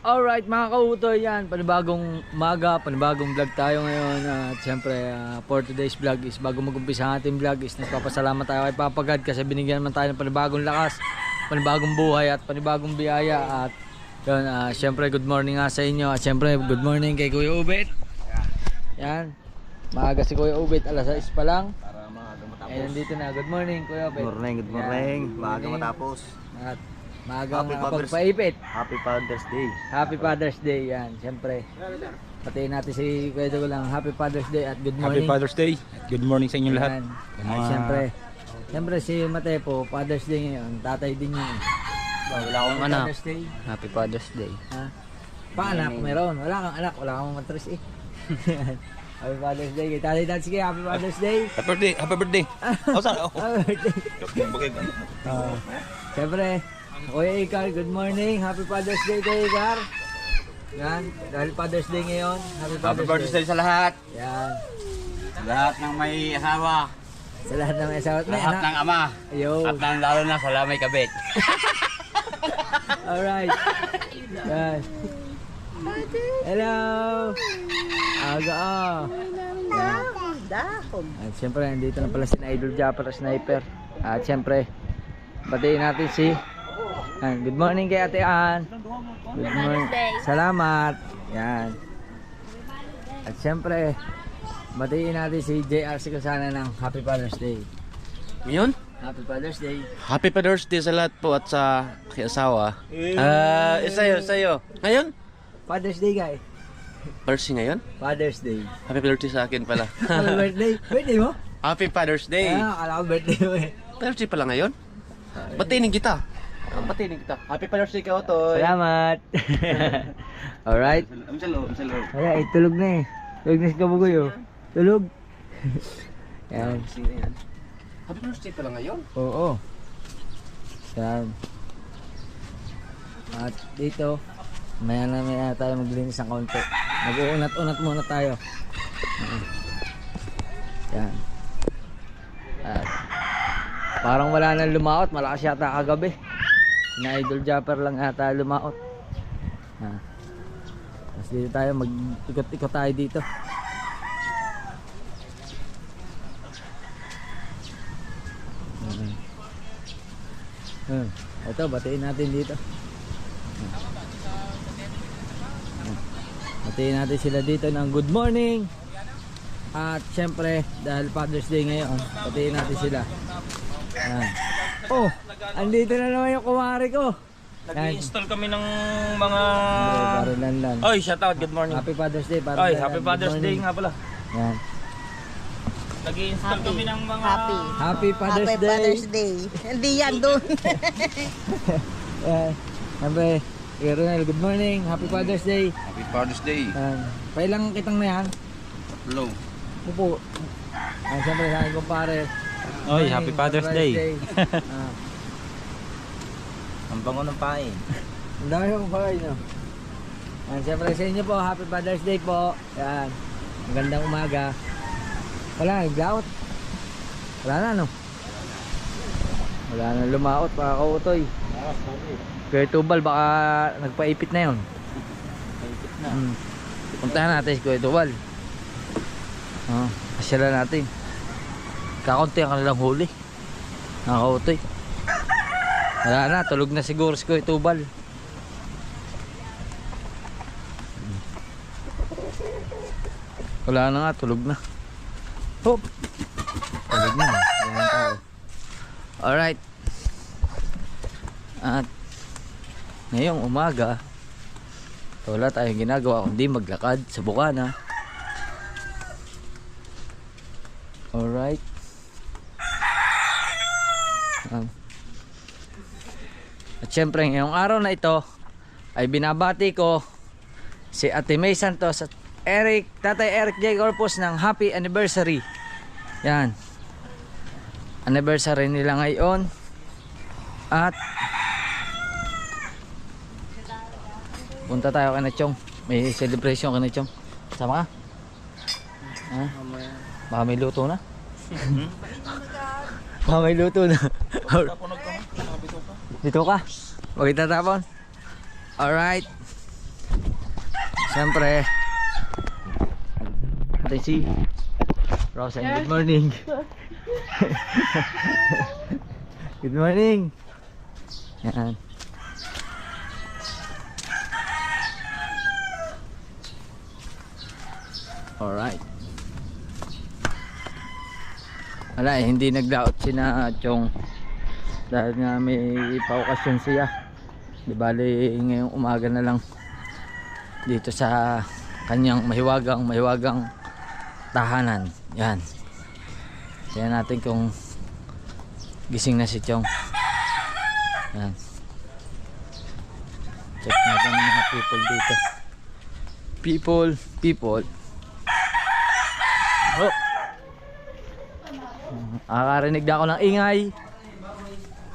Alright mga kautoy, yan, panibagong umaga, panibagong vlog tayo ngayon. At syempre for today's vlog is bago mag-umpisa ang ating vlog is nagpapasalamat tayo kay Papa God kasi binigyan naman tayo ng panibagong lakas, panibagong buhay at panibagong biyaya. At yun, syempre good morning nga sa inyo at syempre good morning kay Kuya Ubet. Yan, maaga si Kuya Ubet, alas 6 pa lang. Para maaga matapos. Ay, nandito na, good morning Kuya Ubet. Good morning. Maaga matapos. At maagang Happy Father's- pagpaipit. Happy Father's Day. Happy Father's Day, yan, siyempre. Patiin natin si Kuya Dugulang, Happy Father's Day at good morning. Happy Father's Day. Good morning sa inyo lahat. Yan. At siyempre si Matepo, Father's Day ngayon, tatay din yun. Wala akong Happy anak. Father's Day. Happy Father's Day. Ha? Paanak, meron. Wala kang anak, wala kang matris eh. Happy Father's Day. Tatay dad, sige, Happy Father's Day. Happy birthday. Happy birthday. Oh, sorry. Oh. Happy birthday. Siyempre, Kuya Ikar, good morning. Happy Father's Day Kuya Ikar. Yan, dahil Father's Day ngayon. Happy Happy Father's Father's Day. Day sa lahat. Yan. Sa lahat ng may asawa. Sa lahat ng may asawa at may Lahat anak. ng ama. Ayun. At lalo na sa lamay kabit. Alright. Yan. Hello. Aga At syempre, nandito na pala si Idol Japper Sniper. At syempre, batiin natin si good morning kay Ate Ann. Good morning. Salamat. Yan. At syempre, batiin natin si JR Sikusana ng Happy Father's Day. Ngayon? Happy Father's Day. Happy Father's Day sa lahat po at sa asawa. Sa'yo. Ngayon? Father's Day, guy. Birthday ngayon? Father's Day. Happy birthday sa akin pala. Happy birthday. Birthday mo? Happy Father's Day. Akala ko birthday mo eh. Birthday pala ngayon? Batinin kita. Batinin kita. Happy Father's Day ka, Otoy. Salamat. Alright. Amsalo. Wala, tulog na eh. Tulog na si Kabugoy oh. Tulog. Yan. Happy Father's Day pala ngayon? Oo. Yan. At dito, maya na tayo maglinis ng konti. Mag-uunat-unat muna tayo. Yan. At parang wala nang lumaot. Malakas yata kagabi. Na Idol Japper lang ata lumaot. Tapos dito tayo, mag-ikot-ikot tayo dito. Ito, batiin natin dito. Batiin natin sila dito ng good morning. At syempre, dahil Father's Day ngayon, batiin natin sila. Yan. Oh, andito na naman yung kumari ko. Nag-install kami ng mga... Lan. Oy, shout out. Good morning. Happy Father's Day. Oy, Happy Father's Day nga pala. Yan. Nag-install kami ng mga... Happy Father's Happy Day. Father's Day. Hindi yan doon. Yan. Siyempre, Ronel, good morning. Happy Father's Day. Happy Father's Day. Yan. Pailang kitang na yan. Hello. Pupo. Yan, siyempre sa aking kumpare. Oy, Morning, Happy Father's Day. Ah, Ang bango ng pain. ang dami kong kumpare nyo. Yan, siyempre sa inyo po, Happy Father's Day po. Yan. Magandang umaga. Wala, naglaot. Wala na, no? Wala na lumaot, mga kautoy. Kuya Tubal, baka nagpaipit na yun. Paipit na. Puntahan natin si Kuya Tubal. Pasyalan natin. Kakunti ang kanilang huli. Mga kautoy. Wala na, tulog na siguro si Kuya Tubal. Wala na nga, tulog na. Hop! Tulog na. Wala na tao. Alright. At ngayong umaga, wala tayong ginagawa kundi maglakad sa bukana. Alright. At syempre ngayong araw na ito ay binabati ko si Ate May Santos at Tatay Eric J. Corpus ng happy anniversary. Yan. Anniversary nila ngayon. At punta tayo kay Nachong. May celebration kay Nachong. Sama ka? Ha? Baka may luto na? Baka may luto na. Dito ka? Huwag itatapon. Alright. siyempre, natin si Rosen. Good morning. Good morning. Yan. Alright. Wala eh, hindi naglaot si na Chong dahil nga may paokasyon siya. Di bali ngayong umaga na lang dito sa kanyang mahiwagang tahanan. Yan. Tingnan natin kung gising na si Chong. Yan. Check natin ang mga people dito. People. Oh. Nakakarinig na ako ng ingay.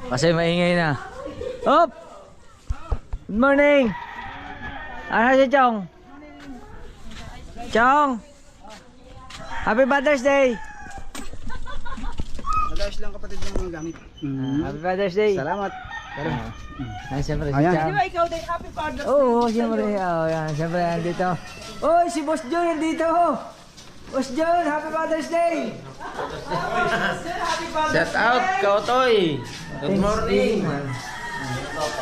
Kasi maingay na. Hop! Good morning! Ano si Chong? Chong! Happy Father's Day! Mag-ayos lang kapatid ng mga gamit. Happy Father's Day! Salamat. Ay, siyempre si Ayan. Chong. Ikaw din, happy Father's Day. Oo, siyempre. Oh, yan. Siyempre, andito. Oy, si Boss John nandito. Boss John, Happy Father's Day! Shout out, Kautoy. Good morning.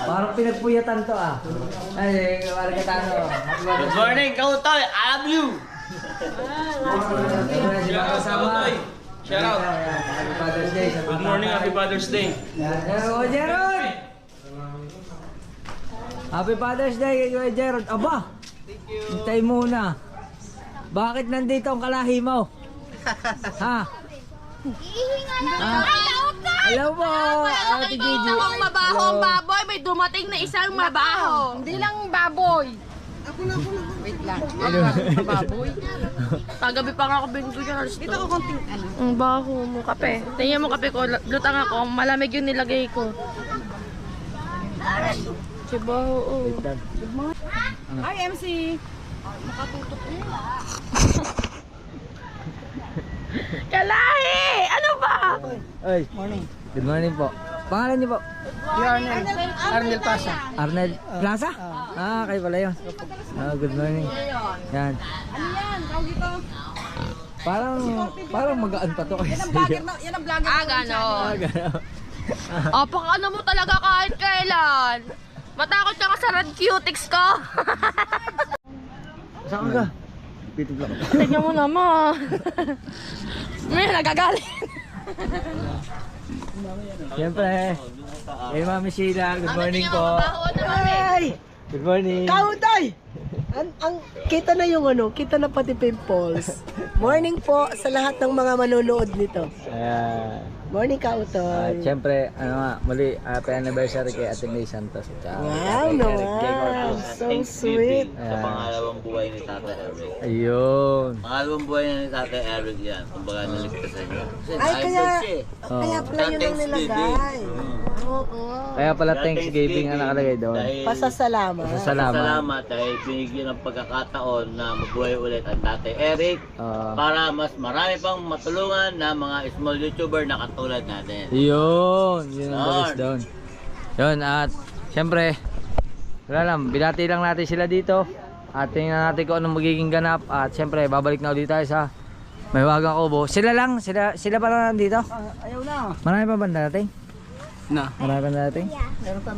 Parang pinagpuyatan to ah. Ay, parang katano. Happy Good Father's Day. morning, Kautoy. I love you. Sila kasama. Shout out. Happy Father's Day. Good morning, happy Father's Day. Hello, Jerod! Happy Father's Day, kay Jerod. Aba, hintay muna. Bakit nandito ang kalahi mo? Ha? Hello po, Ate Gigi. Isang mabaho ang baboy, may dumating na isang mabaho. Hindi lang baboy. Wait lang. Baboy. Kagabi pa nga ako bingo dyan. Dito ako konting ano. Ang baho mo, kape. Tingnan mo kape ko, lutang ako. Malamig yung nilagay ko. Si baho, oh. Hi, MC. Kalahi! Ano ba? Ay, good morning po. Pangalan niyo po? Arnel Pasa. Arnel Plaza? Ah, kayo pala yun. Good morning. Yan. Ano yan? Tawag dito. Parang magaan pa to kasi. Yan ang vlogger na, yan ang vlogger na. Ganon. Gano'n. Ano mo talaga kahit kailan. Matakot ka sa red cutics ko. Saan ka? Tignan mo naman. May nagagalit. Siyempre. Hey, Mami Sheila. Good morning po. Ay! Good morning. Kauday! Ang kita na yung ano, kita na pati pimples. Morning po sa lahat ng mga manonood nito. Ayan. Morning, Kautoy. Siyempre, ano nga, muli, happy anniversary kay Ate May Santos. Wow, naman. So sweet. Sa pangalawang buhay ni Tata Eric. Ayun. Pangalawang buhay na ni Tata Eric yan. Kumbaga naligtasan niya. Kasi Ay, kaya, Oh. kaya pala yun ang nilagay. Oo. Kaya pala Thanksgiving ang nakalagay doon. Pasasalamat. Salamat. Salamat dahil binigyan ng pagkakataon na mabuhay ulit ang Tata Eric para mas marami pang matulungan na mga small YouTuber na katulad natin. Yun ang dalis doon. Yun, at siyempre, wala lang, binati lang natin sila dito. At tingnan natin kung anong magiging ganap. At siyempre, babalik na ulit tayo sa Mahiwagang Kubo. Sila pa lang nandito? Ayaw na. Marami pa ba darating? Na. Marami pa darating? Meron pa.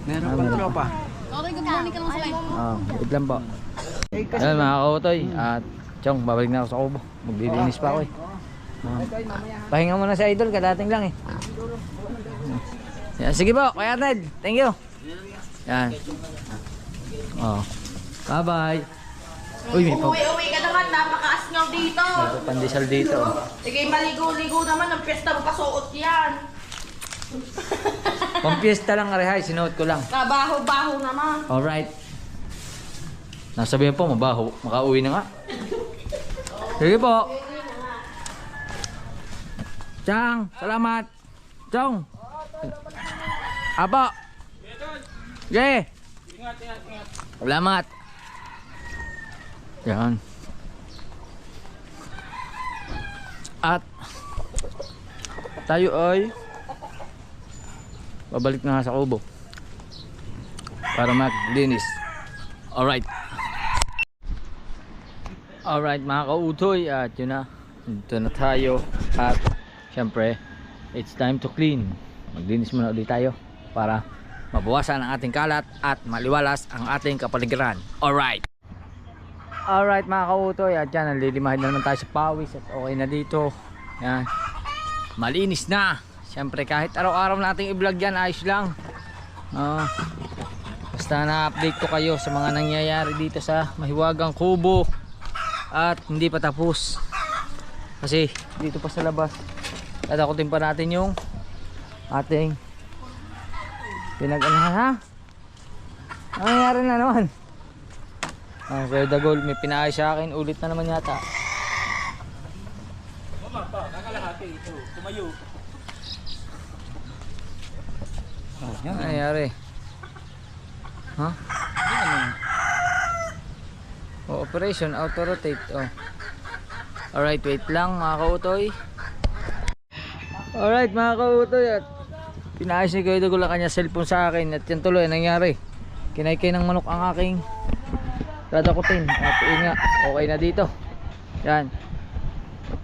Meron Pang tropa. Okay, good morning ka lang sa live. Wait lang po. Ayun mga kautoy. At Chong, babalik na ako sa Kubo. Maglilinis pa ako eh. Pahinga muna sa idol, kadating lang eh. Yan, sige po, Kuya Ned. Thank you. Yan. Bye bye. Uy, may Uwi ka naman, napakaasngaw dito. pandesal dito. Sige, maligo-ligo naman, ng piyesta mo pasuot yan. Pampiesta lang arehay, sinuot ko lang. Kabaho-baho naman. Alright. Nasabihin po, mabaho. Makauwi na nga. Sige po. Chang, salamat. Chong. Apo. Sige. Salamat. Yan. At tayo ay babalik na sa Kubo para maglinis. Alright. Alright mga kautoy, at yun na, dito na tayo. At syempre, it's time to clean. Maglinis muna ulit tayo para mabawasan ang ating kalat at maliwalas ang ating kapaligiran. Alright mga kautoy, at yan, nalilimahin na naman tayo sa pawis at okay na dito. Yan, malinis na. Syempre kahit araw-araw nating i-vlog yan, ayos lang. Basta na-update ko kayo sa mga nangyayari dito sa Mahiwagang Kubo. At hindi pa tapos kasi dito pa sa labas tatakutin pa natin yung ating pinag-anahan. Ha? Ano nangyari na naman? Kuya Dagol, may pinaayos sa akin. Ulit na naman yata. Ano nangyari? Ha? Operation auto rotate. Alright, wait lang mga kautoy. Alright mga kautoy, at pinaayos ni Kuya Dagol ang kanya cellphone sa akin. At yan tuloy nangyari, kinaykay ng manok ang aking dadakutin. At yun nga, okay na dito. Yan,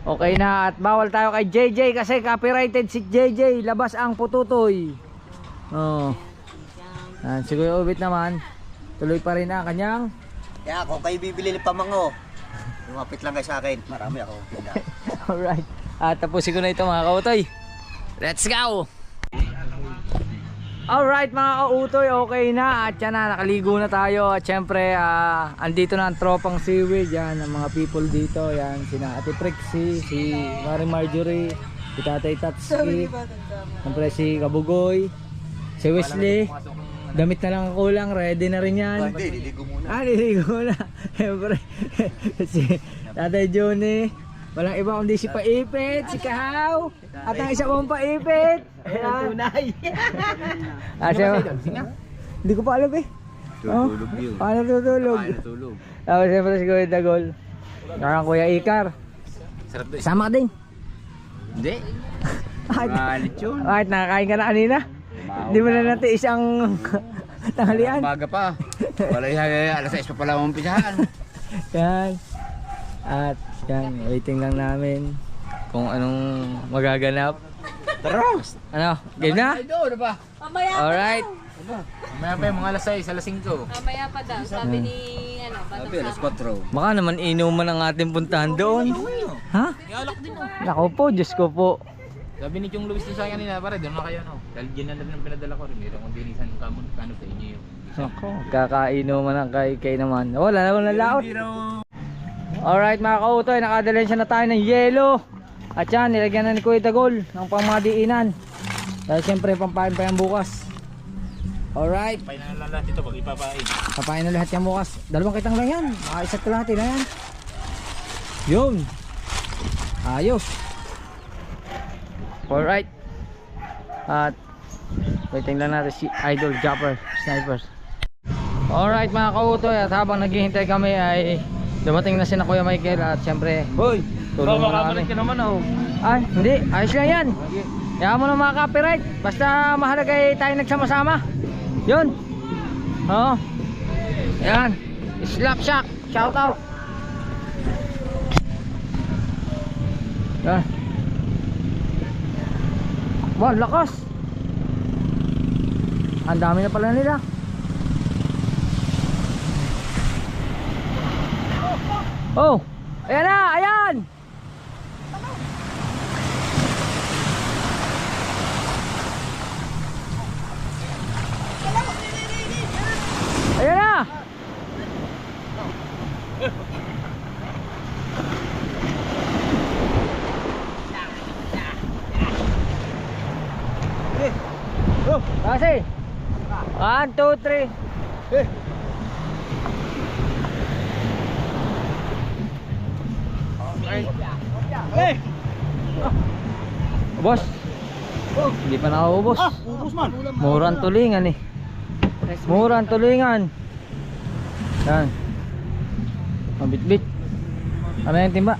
okay na. At bawal tayo kay JJ kasi copyrighted si JJ. Labas ang pututoy. Yan, si Kuya Ubit naman, tuloy pa rin ang kanyang. Kaya kung kayo bibili ng pamango, lumapit lang kayo sa akin. Marami ako. Alright, at tapusin ko na ito mga kautoy. Let's go! Alright mga kautoy, okay na. At yan na, nakaligo na tayo. At syempre, andito na ang tropang seaweed. Yan, ang mga people dito. Yan, sina Ate Prixie, si Mari Marjorie, si Tatay Tatski, syempre si Kabugoy, si Wesley. Damit na lang ang kulang, ready na rin yan. Hindi, liligo muna. Liligo muna. Siyempre, si Tatay Johnny. Walang iba kundi si Paipit, si Kahaw, at ang isa pong Paipit. Tunay. Hindi ko pa alam eh. Tutulog yun. Paano tutulog? Tutulog. Tapos siyempre si Kuya Dagol. Parang Kuya Ikar. Sarap doon. Sama ka din. Hindi. Kahit nakakain ka na kanina. Hindi mo na natin isang tanghalian. Baga pa. Wala alas 6 pa pala umpisahan. Yan. At yan, waiting lang namin kung anong magaganap. Tara! Ano? Game na? Ano ba? Mamaya Alright. Mamaya pa yung mga alas 6, alas 5. Mamaya pa daw, sabi ni Sabi, alas 4. Baka naman inuman ang ating puntahan doon. Ha? Nako po, Diyos ko po. Sabi ni Chong Luis sa kanina, pare, doon na kayo, no? Dahil dyan na lang pinadala ko rin. Meron kong dinisan kamo sa inyo yung... Nako, kakainuman ang kay naman. Wala na walang laot. Alright mga kautoy, nakadalensya na tayo ng yelo. At yan, nilagyan na ni Kuya Dagol ng pangmadiinan. Dahil siyempre pampain pa yan bukas. Alright. Papain na lang lahat ito pag ipapain. Papain na lahat yan bukas. Dalawang kitang lang yan. Isa't kalahati na yan. Yun. Ayos. Alright. At waiting lang natin si Idol Jumper Snipers. Alright mga kautoy, at habang naghihintay kami ay dumating na sina Kuya Michael. At syempre, hoy, tulong mo na kami. Ay, hindi, ayos lang yan. Kaya mo na mga copyright. Basta mahalaga ay tayo nagsama-sama. Yun. Oo. Yan, Slap Shack, shout out. Yan. Wow, lakas. Ang dami na pala nila. Oh, ayan na, ayan. Ayan na. Kasi 1, 2, 3. Boss. Hindi pa nakakubos. Ubus man. Murang tulingan eh. Murang tulingan. Yan. Mabitbit. Ano yung timba?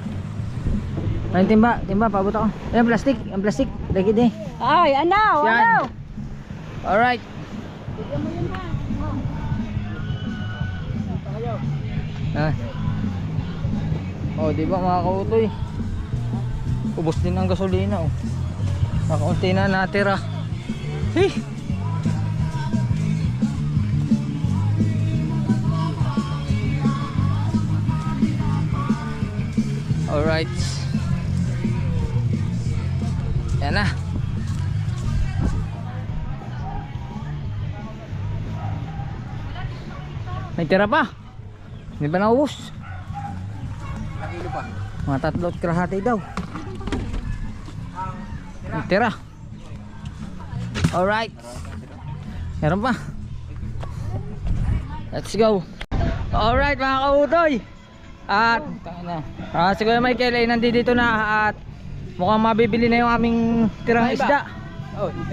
Ano yung timba? Timba, paabot ako. Ayan, plastic. Ang plastic. Lagi din. Ay, ano? Yan. Alright. Ah. Oh, di ba mga kautoy? Ubos din ang gasolina oh. Nakaunti na natira. Hey! Alright. Yan na. May tira pa. Hindi ba naubos? Mga 3 kalahati daw. May tira. Alright. Meron pa. Let's go. Alright mga kautoy. At si Kuya Michael ay nandito na at mukhang mabibili na yung aming tirang isda.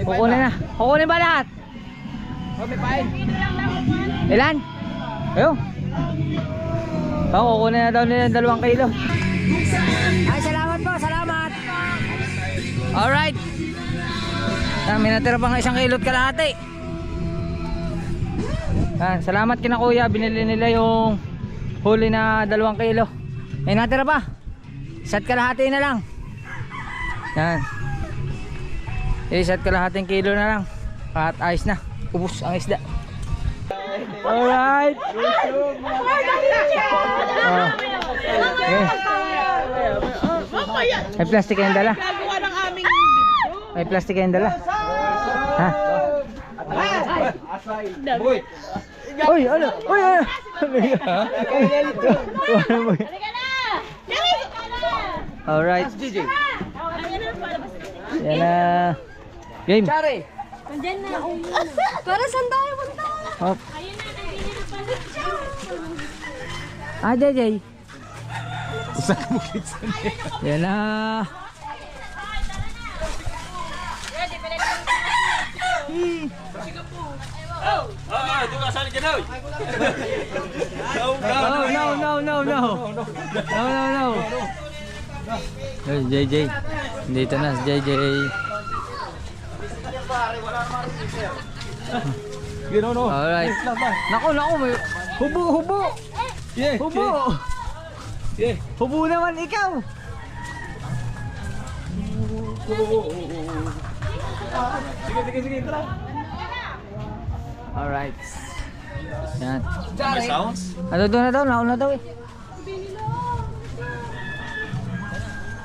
Kukunin na. Kukunin ba lahat? Ilan? Ayun. Kukunin na daw nila 2 kilo. Ay, salamat po, salamat. Alright. May natira pang 1 kilot kalahati. Salamat kina Kuya, binili nila yung huli na 2 kilo. May natira pa. 1 kalahati na lang. Yan. 1 kalahating kilo na lang. At ayos na. Ubus ang isda. Alright. May plastic kayong dala? May plastic kayong dala? Ha? Uy, ano? Uy, ano? Alright. Yan na. Game. Para saan tayo punta? Hop. JJ. Yan na. No. Hey, JJ. Dito na si JJ. Alright. Naku, may hubo. Hubo. Hubo naman ikaw. Sige, tara. Alright. Yan. May sounds? Ano doon na daw? Nauna daw eh.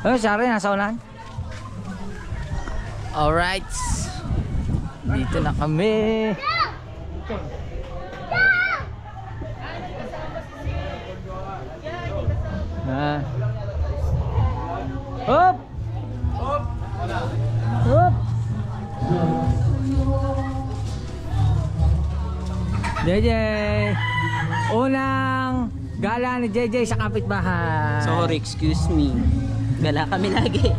Oh, sorry, nasa unahan. Alright. Dito na kami. Hop! Hop! JJ! Unang gala ni JJ sa kapitbahay. Sorry, excuse me. Gala kami lagi.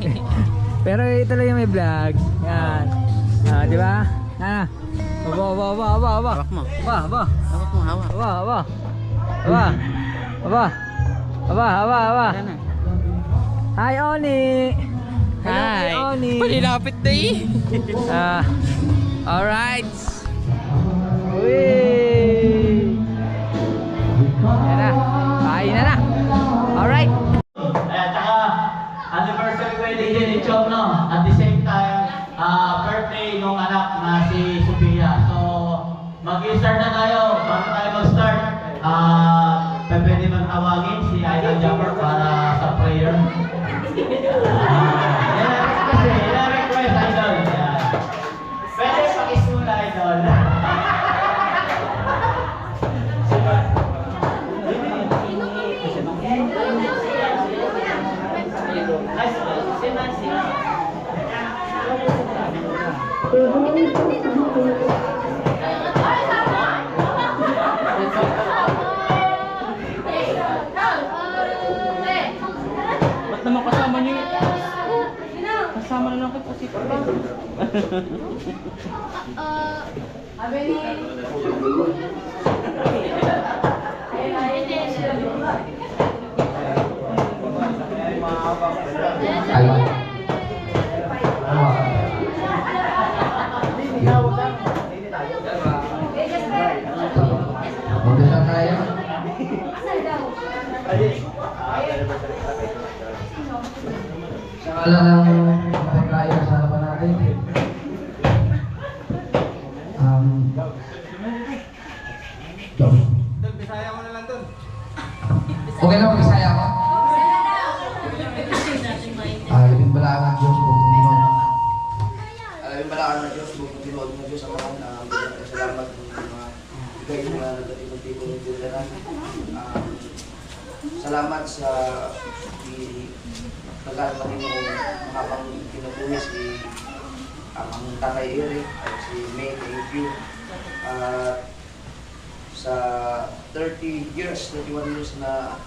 Pero ito lang yung may vlog. Yan. Di ba? Aba. Hawak mo. Aba. Tara na. Hi, Oni. Hi. Oni. Palilapit na eh. Alright. Uy. Yan na. Kain na. Alright. At saka, anniversary wedding din ni Chong, no? At the same time, birthday nung anak na si Sophia. So, mag-start na tayo. Bago tayo mag-start, pwede bang tawagin si Idol Jumper para sa prayer? Kasi, request Idol. Pwede pakisula, Idol. Ba't naman kasama niyo? Kasama na lang kita si Magdasal tayo. Sa kala ng pagkain sa harapan natin. Okay lang, mag-Bisaya ako? Labing balaan ng Diyos, buong Pinoon. Labing balaan ng Diyos, buong Pinoon ng Diyos ang mga salamat ng mga bigay na nagdating-tipo ng Diyos. Salamat sa nagkakaroon ng mga pang pinupuwi si ang Tatay Eric at si May, thank you. Sa 31 years na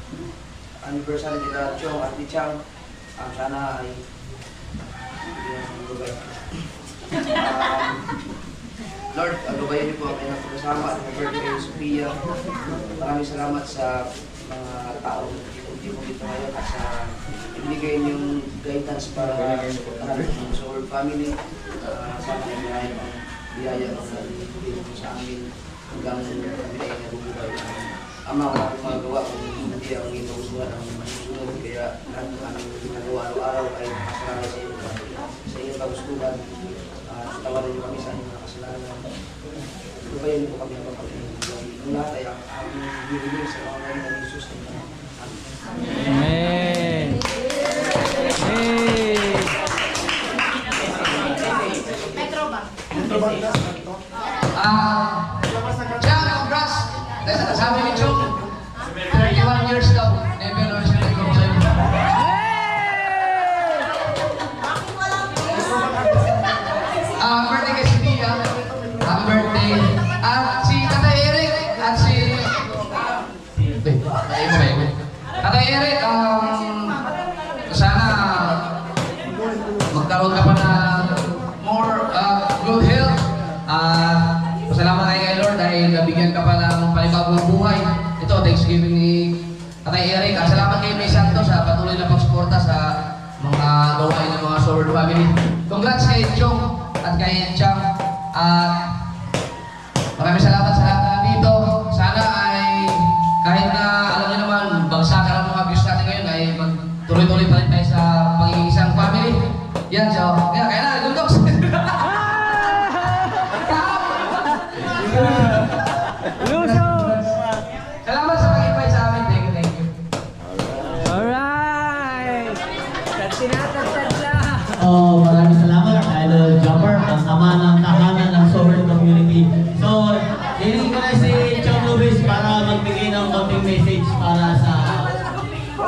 anniversary nila Chong at ni Chang, sana ay Lord, alubayan niyo po ang kanyang pagkasama at birthday kay Sophia. Maraming salamat sa mga tao dito ngayon at sa ibinigay niyong guidance para suportahan ang Soul family. Sana ay marami ang biyaya dito sa amin hanggang kami ay nabubuhay. Ama, wala akong magagawa kung hindi ang inuusuhan ang masusunod. Kaya lahat ng aming ginagawa araw-araw ay kasalanan sa iyo. Sa iyong kagustuhan, tawarin niyo kami sa inyong mga kasalanan. Lubayan niyo po kami ang pagpapalingin. Ang lahat ay ang aming hinihiling sa mga ngayon ng Jesus. Amen. Hey. Chang, congrats! Sabi ni Chong, 31 years daw. Never know siya nag-go sa inyo. Birthday kay si Tia. Happy birthday. At si Tatay Eric at si... Tatay Eric, sana magkaroon ka pa na more good health. Pasalamat tayo kay Lord dahil nabigyan ka pa ng panibagong buhay. Ito, Thanksgiving ni Tatay Eric. Salamat kay May Santos sa patuloy na pagsuporta sa mga gawain ng mga Sword family. Congrats kay Chong at kay Chang. Maraming salamat sa lahat na dito. Sana ay kahit na alam niyo naman, bagsakan ang mga views natin ngayon ay magtuloy-tuloy pa rin tayo sa pagiging isang family. Yan, so, kaya na, Gundox! Salamat sa pag-invite sa amin. Thank you. Alright! Tatinatagtad lang! Maraming salamat Idol Jumper, ang ama ng tahanan ng Sober Community. So, hiling ko na si Chong Luis para magbigay ng konting message para sa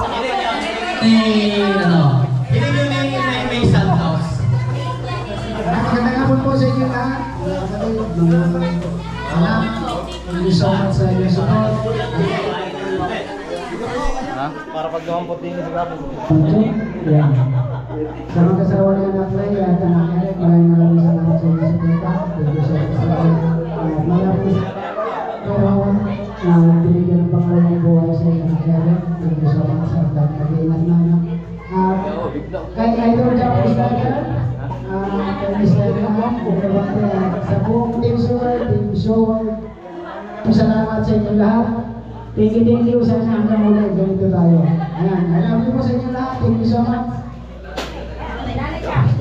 hiling yun ni May Santos. Magandang hapon po sa inyo lahat. Thank you so much sa inyong support. Para paggawampot din sa gabong. Sa mga kasawa ni Anak Ray at Anak Eric, maraming salamat sa inyong support. Thank you so much sa inyo. Malapit pero binigyan ng pangalaman buhay sa inyong Anak Eric. Thank you so much sa pag-iingat na anak. Kay Idol Jumper Snyder, kay Mr. Kaham, sa buong Team Sword, Team Sword, salamat sa inyo lahat. Thank you. Sana hanggang muli, ganito tayo. Ayan, I love you po sa inyo lahat. Thank you so much.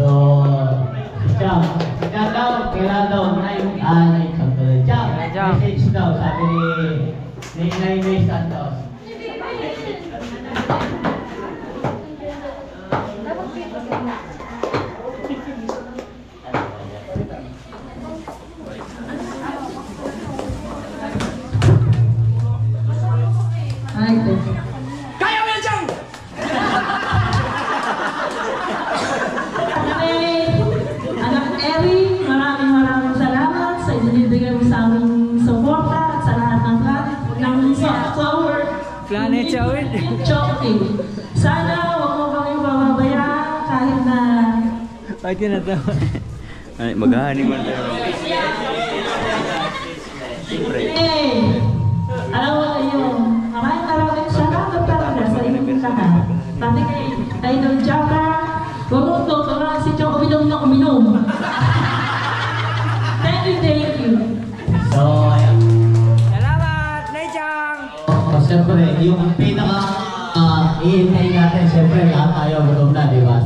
So, Chang, ikaw daw, kailan daw, Chang, message daw, sabi ni May Santos. Hi, thank you. Kaya mo yan, Chang! Anak Eric, maraming salamat sa ibinibigay mo sa aming suporta at sa lahat ng Sower Planet Chowin! Choking. Sana huwag mo kami pababayaan kahit na Bakit yun na ito? Ay, maghahani man tayo. alam mo kayo, maraming salamat talaga sa inyong lahat. Pati kay Idol Jaka, huwag mo tuturuan si Chong uminom. Thank you. So, ayan. Salamat! Naichang! Siyempre, yung pinaka iintayin natin, syempre lahat tayo gutom na, di ba?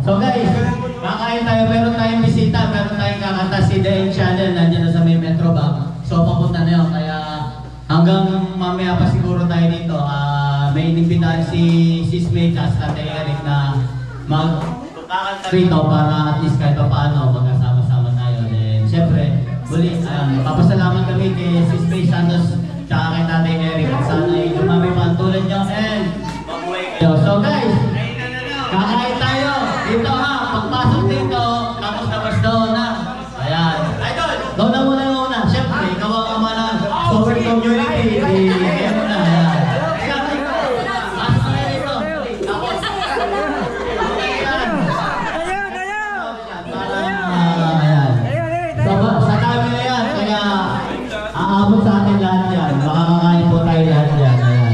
So guys, kakain tayo, meron tayong bisita, meron tayong kakanta si The Channel, nandiyan na sa may Metro Bank. So papunta na yun, kaya hanggang mamaya pa siguro tayo dito, may inimbitahan si May at Ate Eric na magkakanta rito para at least kahit pa paano magkasama-sama tayo. Then syempre, muli, papasalamat kami kay May Santos tsaka kay Ate Eric at sana ay lumami pa ang tulad nyo and mabuhay kayo. So guys, kakain tayo dito ha, pagpasok dito, tapos doon na. Ayan. Idol! Doon na muna yung una. Siyempre, ikaw ang ama ng Sober Community. Kaya mo na. Ayan. Pasok na dito. Tapos, ayan. Ayan. So, sa kami na yan, kaya aabot sa atin lahat yan. Makakakain po tayo lahat yan. Ayan.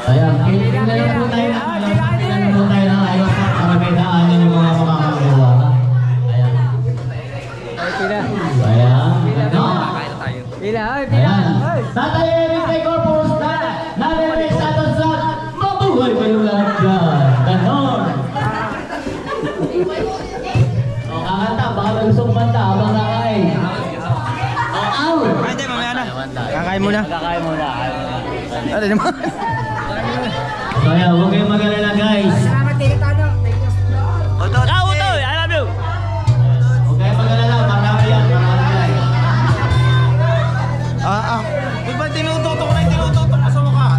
Ayan, tingnan po tayo ng ayos para may daanan yung mga makakagawa. Ayan. Ayan. Ayan. Tatay Eric kay Corpus na narinig sa atin sa mabuhay kayo lahat dyan. Ganon. O, kakanta, baka may gusto kumanta habang kakain. O, aw! Hindi, mamaya na. Kakain muna. Kakain muna. Ano naman? So ayan, huwag kayong mag-alala guys. Salamat din ito, ano? Utoy! I love you! Huwag kayong mag-alala, marami yan, marami yan. Ba't ba tinututok na yung tinututok ka sa mukha?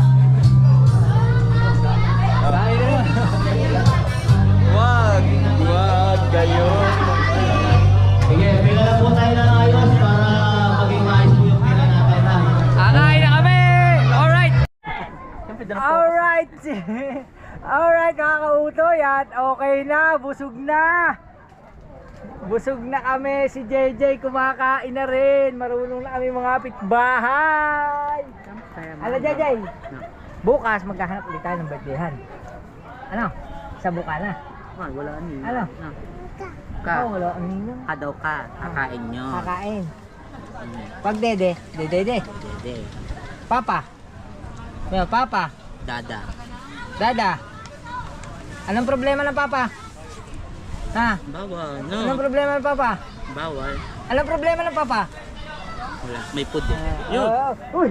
Wag kayo. Sige, pila lang po tayo ng ayos para maging maayos po yung pila natin ha. Kakain na kami! Alright! Alright! Alright mga kautoy at okay na, busog na! Busog na kami, si JJ kumakain na rin, marunong na kami mga pitbahay! Ano JJ? Bukas maghahanap ulit tayo ng birthdayhan. Ano? Sa buka na? Wala niyo. Ano? Oh, wala ang ninong. Daw ka, kakain nyo. Kakain. Pag dede, dede. Papa. Papa. Dada. Dada. Anong problema ng papa? Ha? Bawal, Anong problema ng papa? Bawal. Anong problema ng papa? Wala, may pud eh. Uy!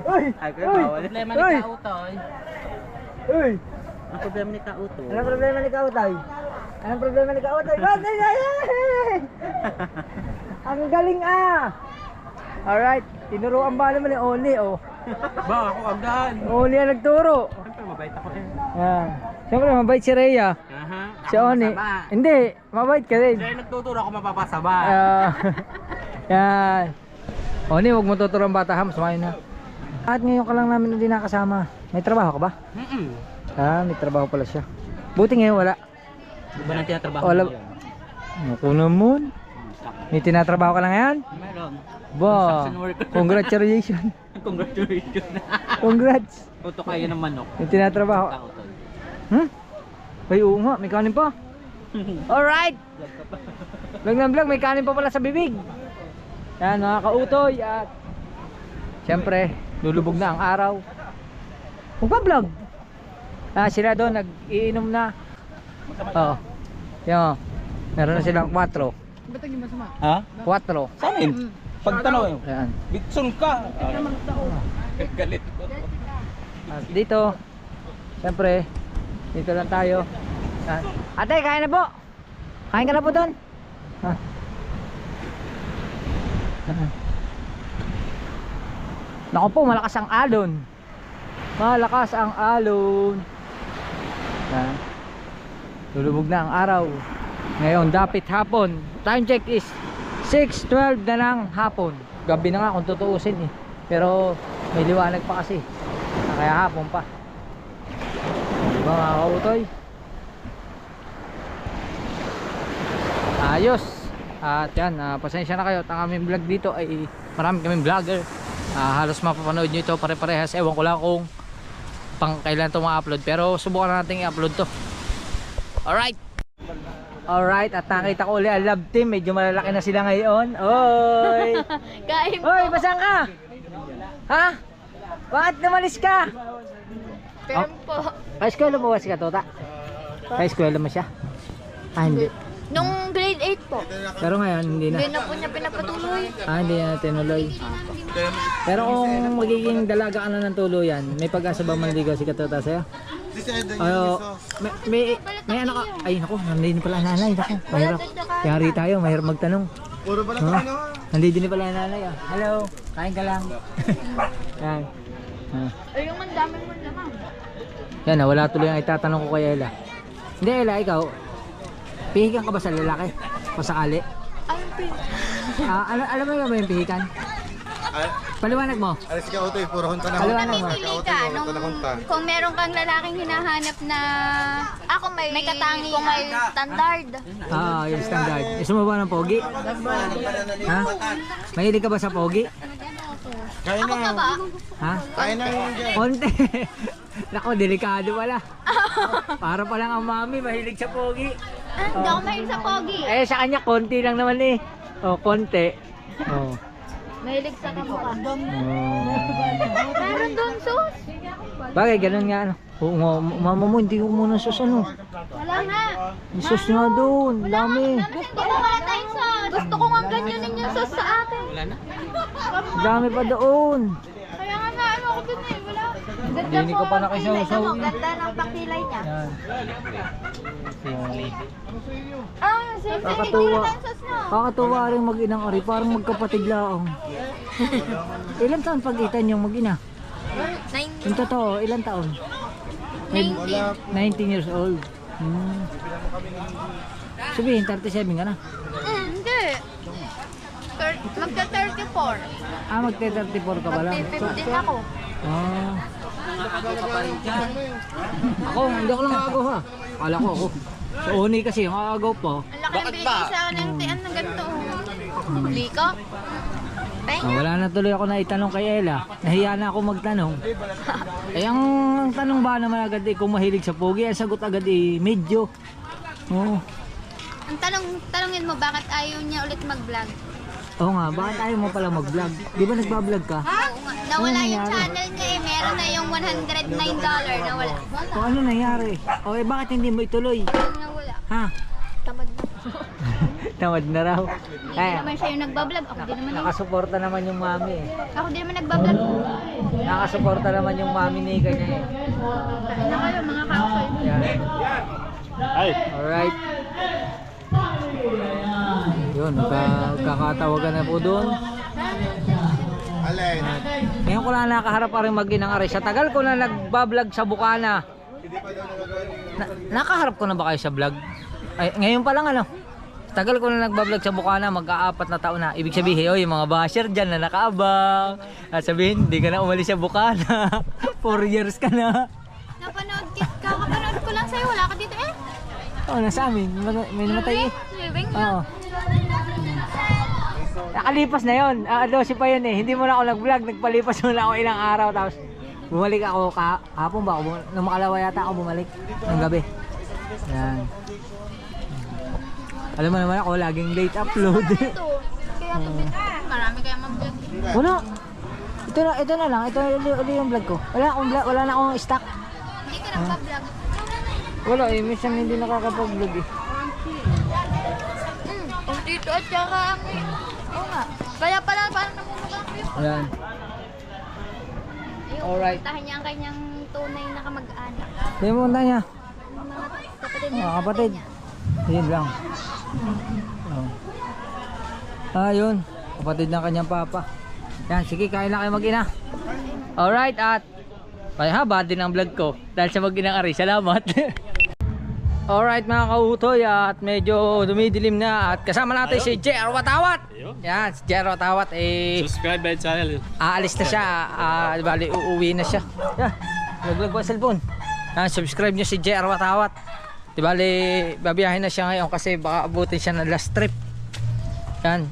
Uy! Problema ni Uy! Kautoy. Uy! Ang problema ni Kautoy. Anong problema ni Kautoy? Anong problema ni Kautoy? Ang galing ah! Alright, tinuruan ba naman ni Oli oh. Ba, ako agad. Oli ang nagturo. Siyempre, mabait ako eh. Yan. Siyempre mabait si Rhea. Aha. Si Oni. Hindi, mabait ka rin. Siya yung nagtuturo ako mapapasaba. Yan. Oni, huwag mo tuturo ang bata ha, mas maayos na. At ngayon ka lang namin hindi nakasama. May trabaho ka ba? May trabaho pala siya. Buti ngayon wala. Di ba nang tinatrabaho Wala. mo yun? Naku naman. May tinatrabaho ka lang ngayon? Meron. Ba, Construction worker. congratulations. Congratulations. Congrats. Tuto kayo ng manok. May tinatrabaho. Kautoy. Ay, oo nga, may kanin pa. Alright. Vlog ng vlog, may kanin pa pala sa bibig. Yan mga kautoy at siyempre, lulubog na ang araw. Magpa-vlog. Sila doon, nag-iinom na. Oo. Yan. Meron na silang 4. Ha? 4. Saan yun? Pagtanaw. Yan. Bitson ka. Galit ko. At dito, siyempre, dito lang tayo. Ate, kain na po. Kain ka na po doon. Naku po, malakas ang alon. Malakas ang alon. Lulubog na ang araw. Ngayon, dapit hapon. Time check is 6:12 na lang hapon. Gabi na nga kung tutuusin eh. Pero may liwanag pa kasi. Kaya hapon pa. Diba mga kautoy? Ayos. At yan, pasensya na kayo. At ang aming vlog dito ay marami kaming vlogger. Halos mapapanood nyo ito pare-parehas. Ewan ko lang kung pang kailan ito ma-upload. Pero subukan natin i-upload to. Alright. Alright, at nakita ko ulit ang love team. Medyo malalaki na sila ngayon. Oy! Kain po. Oy, basang ka? Ha? Bakit lumalis ka? Pero po. Ka-eskwela mo ba si Katuta? Ka-eskwela mo siya? Ah, hindi. Nung grade 8 po. Pero ngayon, hindi na. Hindi na po niya pinapatuloy. Ah, hindi na tinuloy. Pero kung magiging dalaga ka na ng tuluyan, may pag-asa ba manligaw si Katuta sa'yo? May ano ka? Ay, naku, nandito pala ang nanay. Naku, mahirap. Yari tayo, mahirap magtanong. Puro ba Huh? Nandito din pala ang nanay. Ah. Hello, kain ka lang. Yan. Ay, yung ang dami mo naman. Yan, wala tuloy ang itatanong ko kay Ella. Hindi, Ella, ikaw, pihikan ka ba sa lalaki? O sakali? Ayun po. Alam mo ba yung pihikan? Paliwanag mo. Alis ka, Utoy. Puro hunta na. Paliwanag mo. Namimili ka kung meron kang lalaking hinahanap na ako may katangi, kung may standard. Yung standard. Gusto mo ba ng pogi? Ha? Mahilig ka ba sa pogi? Ako nga ba? Ha? Kaya na yun dyan. Konti. Nako, delikado pala. Para pa lang ang mami, mahilig sa pogi. Hindi ako mahilig sa pogi. Eh, sa kanya, konti lang naman eh. O, konti. O. Mahilig sa kamukha. Meron doon, sus. Bagay, ganun nga ano. Oo nga, mama mo, hindi ko muna sus ano. Wala na. May sus nga doon, dami. Hindi ko wala tayong sus. Gusto ko nga ganyanin yung sus sa akin. Wala na. Dami pa doon. Kaya nga na, ano ako dun eh. Wala. Ganda Hindi po. ko pa nakisaw-saw. Ganda ng pakilay niya. Yan. Same hindi Kakatuwa. na tayong sus na. Kakatuwa rin mag-inang ari, parang magkapatid lang. Ilan taon pagitan yung mag-ina? 9. Yung totoo, ilan taon? 19 years old. Sabihin, 37 ka na. Hindi. Magka-34. Magte-34 ka ba lang? Magka-15 ako. Ako, hindi ako lang aagaw ha. Akala ko ako. Sa uni kasi, yung aagaw po. Ang laki ng binigay sa akin ng tiyan ng ganito. Huli ko. Wala na tuloy ako na itanong kay Ella. Nahiya na ako magtanong. Ang tanong ba naman agad kung mahilig sa pogi, ang sagot agad medyo. Oo. Ang tanongin mo, bakit ayaw niya ulit mag-vlog? Oo nga, bakit ayaw mo pala mag-vlog? Di ba nagba-vlog ka? Oo nga. Nawala Ano yung nangyari? channel niya eh. Meron na yung $109. Nawala. O ano nangyari? O bakit hindi mo ituloy? Nawala. Ha? Tamad na. Tamad na raw. Hindi naman siya yung nagbablog. Ako din naman yung... Nakasuporta naman yung mami eh. Ako din naman nagbablog. Nakasuporta naman yung mami ni kanya eh. Tain na kayo mga kaksoy. Yan. Alright. Yun, kakatawagan na po doon. Alin. Ngayon ko lang nakaharap pa rin mag-inang ari. Sa tagal ko na nagbablog sa Bukana. Nakaharap ko na ba kayo sa vlog? Ay, ngayon pa lang ano. Tagal ko na nagbablog sa Bukana, mag-4 na taon na. Ibig sabihin, yung mga basher dyan na nakaabang. At sabihin, hindi ka na umalis sa Bukana. 4 years ka na. Kakapanood ko lang sa'yo. Wala ka dito eh. Oo, nasa amin. May namatay eh. Living Oo. Nakalipas na yun. 12 pa yun eh. Hindi mo na ako nag-vlog. Nagpalipas mo na ako ilang araw. Tapos bumalik ako kahapon ba? Nung makalawa yata ako bumalik. Ng gabi. Yan. Alam mo naman ako, laging late upload. Kaya marami kaya mag-vlog. Wala. Ito na lang. Ito yung vlog ko. Wala na akong stock. Hindi ka nagpa-vlog. Wala eh. Minsan hindi nakakapag-vlog eh. Kung dito at saka ang... Oo nga. Kaya pala parang namumukha ko yun. Ayan. Alright. Tahan niya ang kanyang tunay na kamag-anak. Hindi mo punta niya. Mga kapatid Mga niya. kapatid. Yun lang. Yun. Kapatid ng kanyang papa. Yan, sige, kain na kayo mag-ina. Alright, at haba din ang vlog ko dahil sa mag-inang ari. Salamat. Alright mga kautoy, at medyo dumidilim na at kasama natin si JR Watawat. Yan, si JR Watawat Subscribe my channel. aalis na siya, bali uuwi na siya. Yan, naglag ba cellphone? Yan, subscribe nyo si JR Watawat. Di bali, babiyahin na siya ngayon kasi baka abutin siya ng last trip. Yan,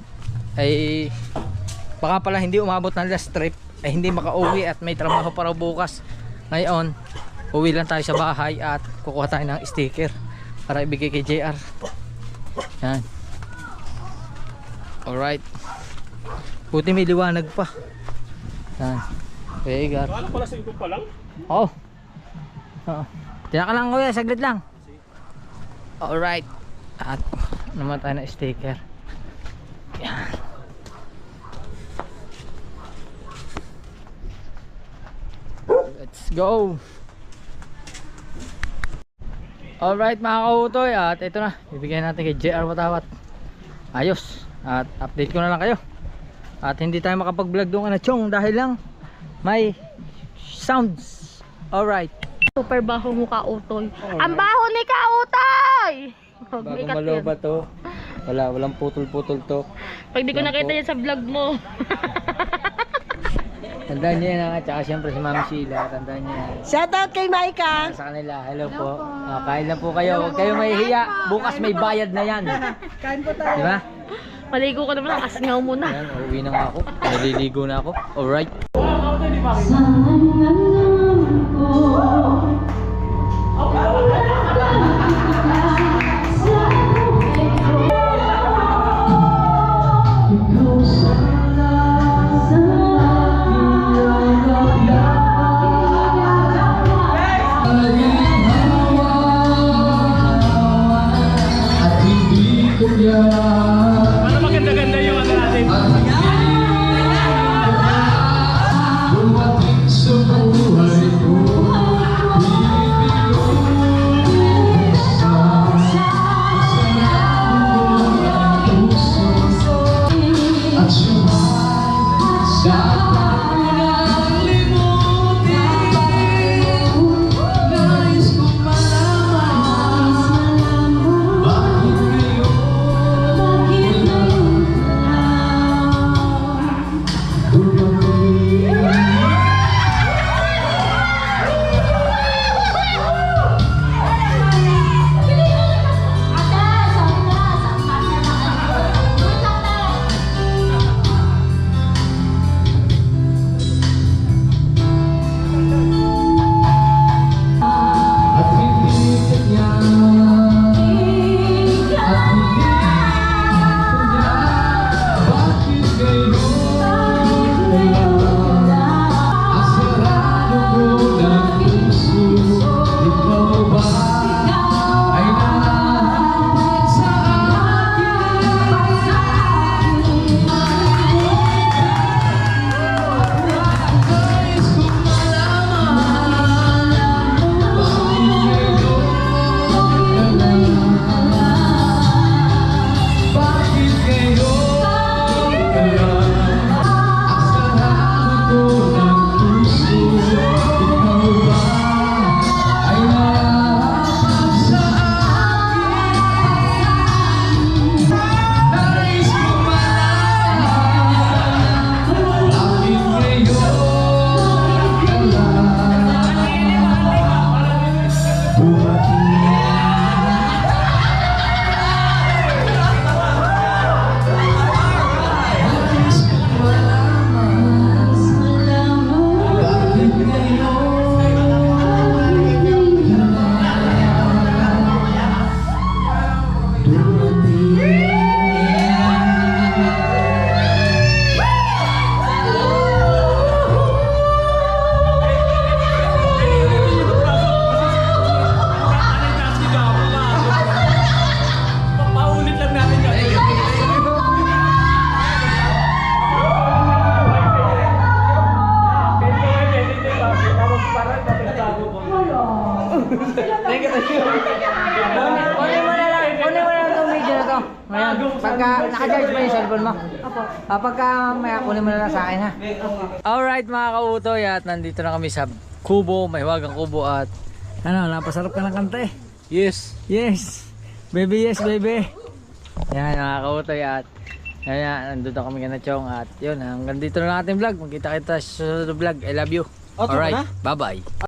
baka pala hindi umabot ng last trip, hindi makauwi at may trabaho para bukas. Ngayon, uwi lang tayo sa bahay at kukuha tayo ng sticker para ibigay kay JR. Yan. Alright. Buti may liwanag pa. Yan. Kuya Igar. Ano pala sa pa lang? Oo. Oo. Tiyan ka lang kuya, saglit lang. Alright. At naman tayo na sticker. Yan. Let's go. Alright mga kautoy, at ito na, bibigyan natin kay JR Watawat. Ayos. At update ko na lang kayo. At hindi tayo makapag-vlog doon na Chong dahil lang may sounds. Alright. Super baho mo Kautoy. Ang baho ni Kautoy! Bagong maloba to. Walang putol-putol to. Pag di ko nakita yan sa vlog mo. Tandaan niyo yan ha. Tsaka siyempre si Mami Sheila. Tandaan niyo yan. Shoutout kay Maika. Sa kanila. Hello po. Kain na po kayo. Huwag kayo mahihiya. Bukas may bayad na yan. Kain po tayo. Diba? Maligo ka naman, asngaw mo na. Ayan, uuwi na nga ako. Naliligo na ako. Alright. Para maganda-ganda yung ano natin. Kunin mo na itong video na to. Ngayon, pagka naka-charge ba yung cellphone mo? Opo. Pagka may kunin mo na lang sa akin ha. Alright mga kautoy, at nandito na kami sa Kubo, Mahiwagang Kubo, at ano, napasarap ka ng kanta eh. Yes. Yes. Baby, yes baby. Yan mga kautoy, at yan, nandito kami ka na Chong, at yun, hanggang dito na lang ating vlog. Magkita kita sa susunod vlog. I love you. Alright, bye bye.